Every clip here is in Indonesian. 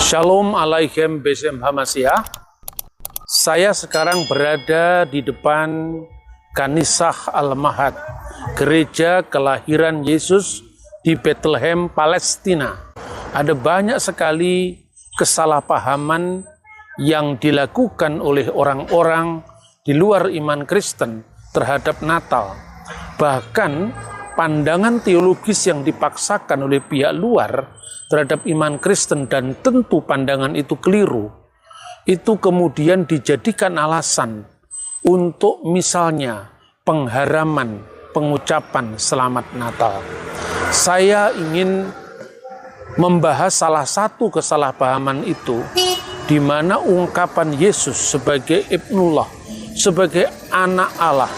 Shalom alaikum Besem Hamasiyah. Saya sekarang berada di depan Kanisah Al-Mahad, gereja kelahiran Yesus di Bethlehem, Palestina. Ada banyak sekali kesalahpahaman yang dilakukan oleh orang-orang di luar iman Kristen terhadap Natal. Bahkan pandangan teologis yang dipaksakan oleh pihak luar terhadap iman Kristen, dan tentu pandangan itu keliru, itu kemudian dijadikan alasan untuk misalnya pengharaman pengucapan Selamat Natal. Saya ingin membahas salah satu kesalahpahaman itu, di mana ungkapan Yesus sebagai Ibnullah, sebagai anak Allah,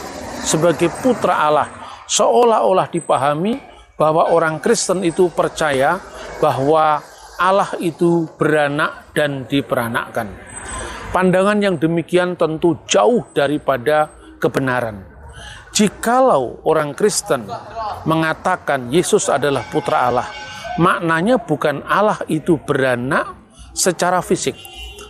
sebagai putra Allah, seolah-olah dipahami bahwa orang Kristen itu percaya bahwa Allah itu beranak dan diperanakkan. Pandangan yang demikian tentu jauh daripada kebenaran. Jikalau orang Kristen mengatakan Yesus adalah putra Allah, maknanya bukan Allah itu beranak secara fisik,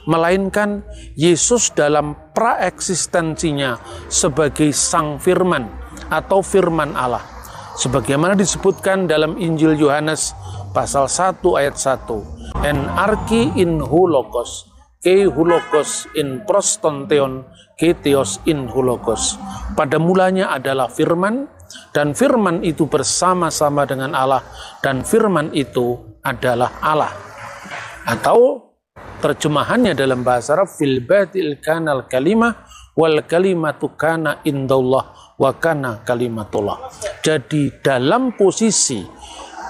melainkan Yesus dalam praeksistensinya sebagai Sang Firman atau Firman Allah. Sebagaimana disebutkan dalam Injil Yohanes pasal 1 ayat 1. En arki in hulokos, ke hulokos in prostonteon, ke theos in hulokos. Pada mulanya adalah firman, dan firman itu bersama-sama dengan Allah, dan firman itu adalah Allah. Atau terjemahannya dalam bahasa Arab, fil batil kanal kalimah wal kalimatu kana indallah wa kana kalimatullah. Jadi dalam posisi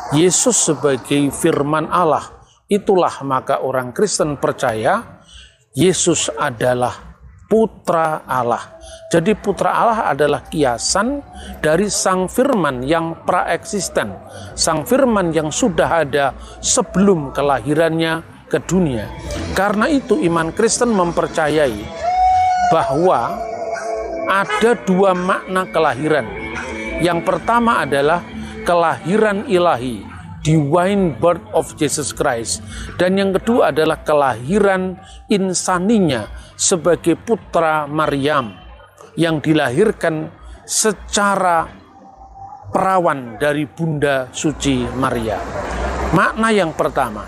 Yesus sebagai firman Allah, itulah maka orang Kristen percaya Yesus adalah putra Allah. Jadi putra Allah adalah kiasan dari Sang Firman yang praeksisten, Sang Firman yang sudah ada sebelum kelahirannya ke dunia. Karena itu iman Kristen mempercayai bahwa ada dua makna kelahiran. Yang pertama adalah kelahiran ilahi, divine birth of Jesus Christ. Dan yang kedua adalah kelahiran insaninya sebagai putra Maryam yang dilahirkan secara perawan dari Bunda Suci Maria. Makna yang pertama,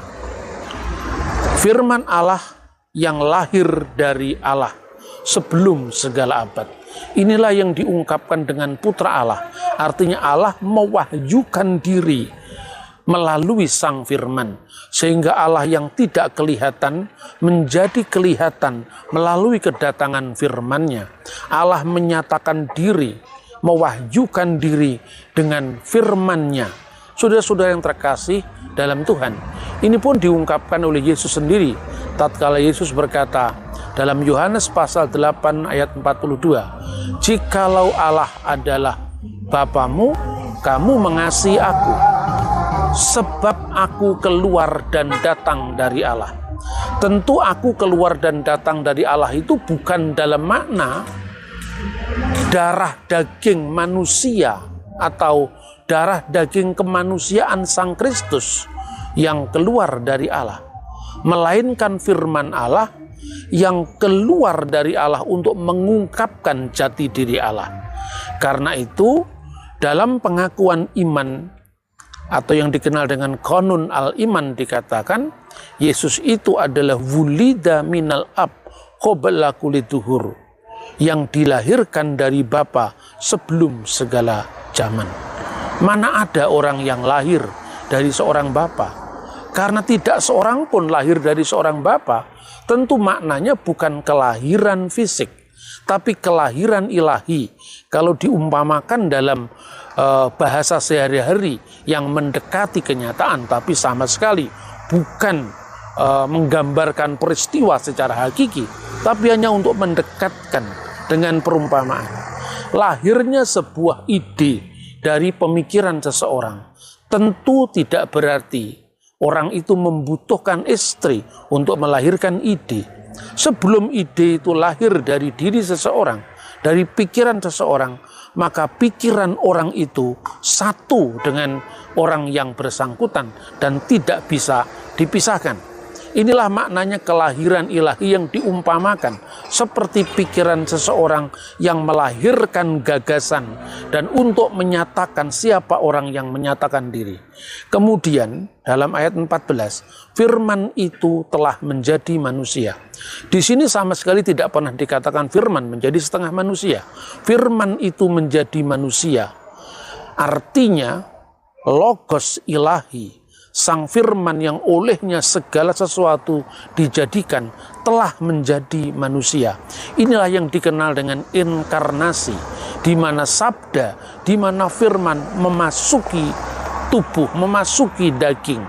firman Allah yang lahir dari Allah sebelum segala abad. Inilah yang diungkapkan dengan putra Allah. Artinya Allah mewahyukan diri melalui Sang Firman, sehingga Allah yang tidak kelihatan menjadi kelihatan melalui kedatangan firman-Nya. Allah menyatakan diri, mewahyukan diri dengan firman-Nya. Saudara-saudara yang terkasih dalam Tuhan, ini pun diungkapkan oleh Yesus sendiri tatkala Yesus berkata dalam Yohanes pasal 8 ayat 42, jikalau Allah adalah Bapamu, kamu mengasihi aku, sebab aku keluar dan datang dari Allah. Tentu aku keluar dan datang dari Allah itu bukan dalam makna darah daging manusia atau darah daging kemanusiaan Sang Kristus yang keluar dari Allah, melainkan firman Allah yang keluar dari Allah untuk mengungkapkan jati diri Allah. Karena itu dalam pengakuan iman atau yang dikenal dengan Qanun al-Iman dikatakan Yesus itu adalah wulida minal ab qabla kulli duhur, yang dilahirkan dari Bapa sebelum segala zaman. Mana ada orang yang lahir dari seorang bapa? Karena tidak seorang pun lahir dari seorang bapa, tentu maknanya bukan kelahiran fisik, tapi kelahiran ilahi. Kalau diumpamakan dalam bahasa sehari-hari yang mendekati kenyataan, tapi sama sekali bukan menggambarkan peristiwa secara hakiki, tapi hanya untuk mendekatkan dengan perumpamaan. Lahirnya sebuah ide dari pemikiran seseorang tentu tidak berarti orang itu membutuhkan istri untuk melahirkan ide. Sebelum ide itu lahir dari diri seseorang, dari pikiran seseorang, maka pikiran orang itu satu dengan orang yang bersangkutan dan tidak bisa dipisahkan. Inilah maknanya kelahiran ilahi yang diumpamakan seperti pikiran seseorang yang melahirkan gagasan dan untuk menyatakan siapa orang yang menyatakan diri. Kemudian dalam ayat 14, firman itu telah menjadi manusia. Di sini sama sekali tidak pernah dikatakan firman menjadi setengah manusia. Firman itu menjadi manusia. Artinya logos ilahi, sang firman yang olehnya segala sesuatu dijadikan, telah menjadi manusia. Inilah yang dikenal dengan inkarnasi, di mana sabda, di mana firman memasuki tubuh, memasuki daging,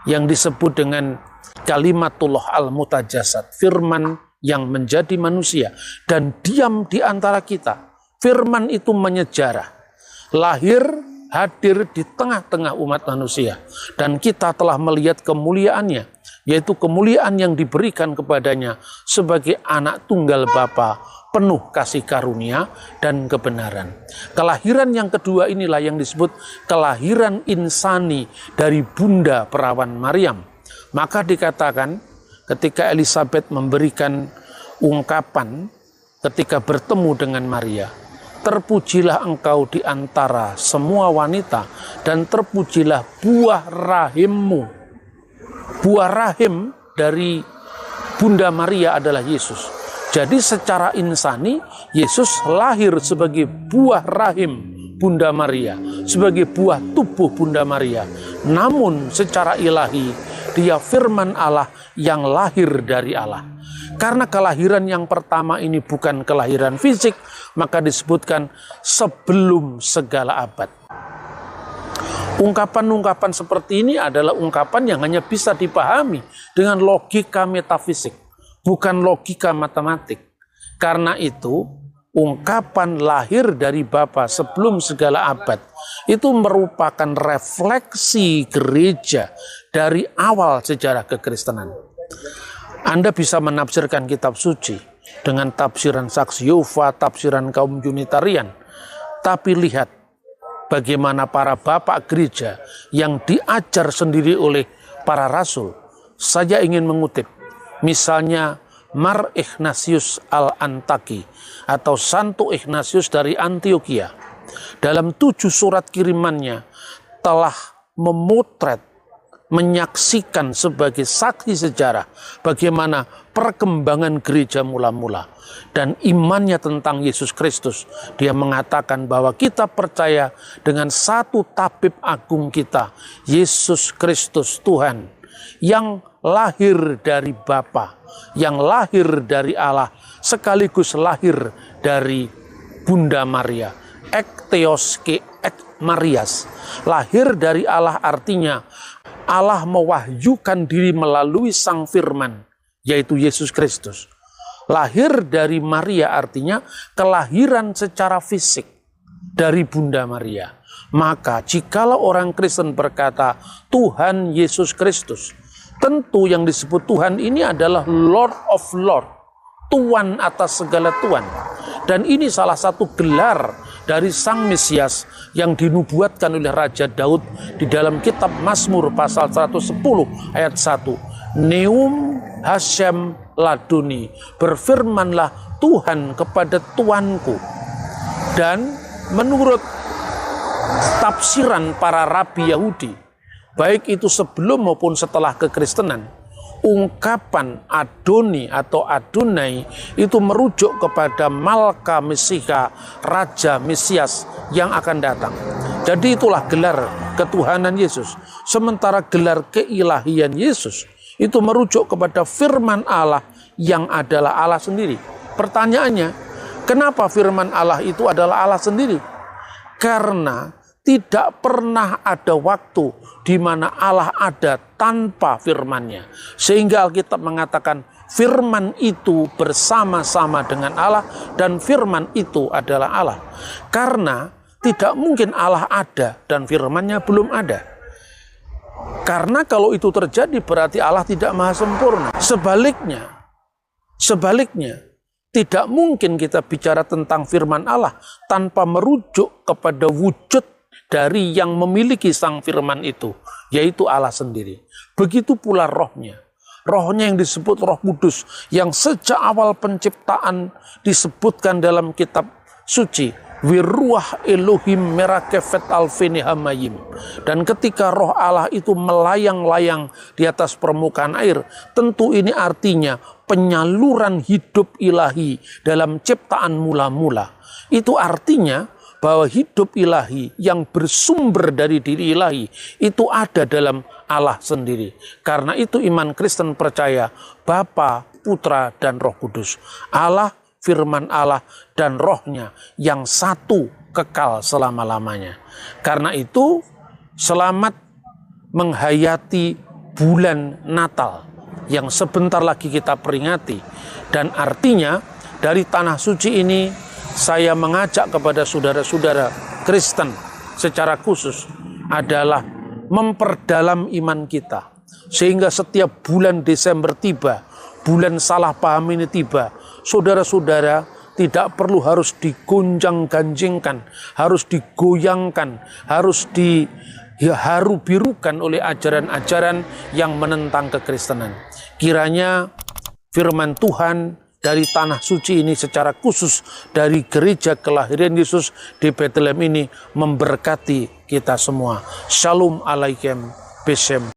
yang disebut dengan kalimatullah al-mutajasad, firman yang menjadi manusia dan diam di antara kita. Firman itu menyejarah, lahir, hadir di tengah-tengah umat manusia, dan kita telah melihat kemuliaannya, yaitu kemuliaan yang diberikan kepadanya sebagai anak tunggal Bapa, penuh kasih karunia dan kebenaran. Kelahiran yang kedua inilah yang disebut kelahiran insani dari Bunda Perawan Maryam. Maka dikatakan ketika Elizabeth memberikan ungkapan ketika bertemu dengan Maria, terpujilah engkau di antara semua wanita dan terpujilah buah rahimmu. Buah rahim dari Bunda Maria adalah Yesus. Jadi secara insani, Yesus lahir sebagai buah rahim Bunda Maria, sebagai buah tubuh Bunda Maria. Namun secara ilahi, dia firman Allah yang lahir dari Allah. Karena kelahiran yang pertama ini bukan kelahiran fisik, maka disebutkan sebelum segala abad. Ungkapan-ungkapan seperti ini adalah ungkapan yang hanya bisa dipahami dengan logika metafisik, bukan logika matematik. Karena itu, ungkapan lahir dari Bapa sebelum segala abad itu merupakan refleksi gereja dari awal sejarah kekristenan. Anda bisa menafsirkan kitab suci dengan tafsiran Saksi Yehova, tafsiran kaum Unitarian. Tapi lihat bagaimana para bapak gereja yang diajar sendiri oleh para rasul. Saya ingin mengutip, misalnya Mar Ignatius al-Antaki atau Santo Ignatius dari Antioquia. Dalam 7 surat kirimannya telah memotret, menyaksikan sebagai saksi sejarah bagaimana perkembangan gereja mula-mula dan imannya tentang Yesus Kristus. Dia mengatakan bahwa kita percaya dengan satu tabib agung kita, Yesus Kristus Tuhan, yang lahir dari Bapa, yang lahir dari Allah, sekaligus lahir dari Bunda Maria. Ek Theos ke ek Marias. Lahir dari Allah artinya Allah mewahyukan diri melalui sang firman, yaitu Yesus Kristus. Lahir dari Maria artinya kelahiran secara fisik dari Bunda Maria. Maka jikalau orang Kristen berkata Tuhan Yesus Kristus, tentu yang disebut Tuhan ini adalah Lord of Lord, Tuan atas segala Tuan. Dan ini salah satu gelar dari Sang Mesias yang dinubuatkan oleh Raja Daud di dalam kitab Mazmur pasal 110 ayat 1. Neum Hashem Laduni, berfirmanlah Tuhan kepada Tuanku. Dan menurut tafsiran para rabi Yahudi, baik itu sebelum maupun setelah kekristenan, ungkapan Adoni atau Adonai itu merujuk kepada Malka Mesiha, Raja Mesias yang akan datang. Jadi itulah gelar ketuhanan Yesus. Sementara gelar keilahian Yesus itu merujuk kepada firman Allah yang adalah Allah sendiri. Pertanyaannya, kenapa firman Allah itu adalah Allah sendiri? Karena tidak pernah ada waktu di mana Allah ada tanpa firman-Nya. Sehingga Alkitab mengatakan firman itu bersama-sama dengan Allah dan firman itu adalah Allah. Karena tidak mungkin Allah ada dan firman-Nya belum ada. Karena kalau itu terjadi berarti Allah tidak maha sempurna. Sebaliknya, tidak mungkin kita bicara tentang firman Allah tanpa merujuk kepada wujud dari yang memiliki sang firman itu, yaitu Allah sendiri. Begitu pula rohnya. Rohnya yang disebut Roh Kudus, yang sejak awal penciptaan disebutkan dalam kitab suci, Wiruah Elohim merakefet alfini hamayim. Dan ketika roh Allah itu melayang-layang di atas permukaan air, tentu ini artinya penyaluran hidup ilahi dalam ciptaan mula-mula. Itu artinya bahwa hidup ilahi yang bersumber dari diri ilahi itu ada dalam Allah sendiri. Karena itu iman Kristen percaya Bapa, Putra, dan Roh Kudus. Allah, firman Allah, dan rohnya yang satu kekal selama-lamanya. Karena itu selamat menghayati bulan Natal yang sebentar lagi kita peringati. Dan artinya dari tanah suci ini saya mengajak kepada saudara-saudara Kristen secara khusus adalah memperdalam iman kita. Sehingga setiap bulan Desember tiba, bulan salah paham ini tiba, saudara-saudara tidak perlu harus digonjang-ganjingkan, harus digoyangkan, harus diharu-birukan oleh ajaran-ajaran yang menentang kekristenan. Kiranya firman Tuhan dari tanah suci ini secara khusus dari gereja kelahiran Yesus di Bethlehem ini memberkati kita semua. Shalom alaikum. Besem.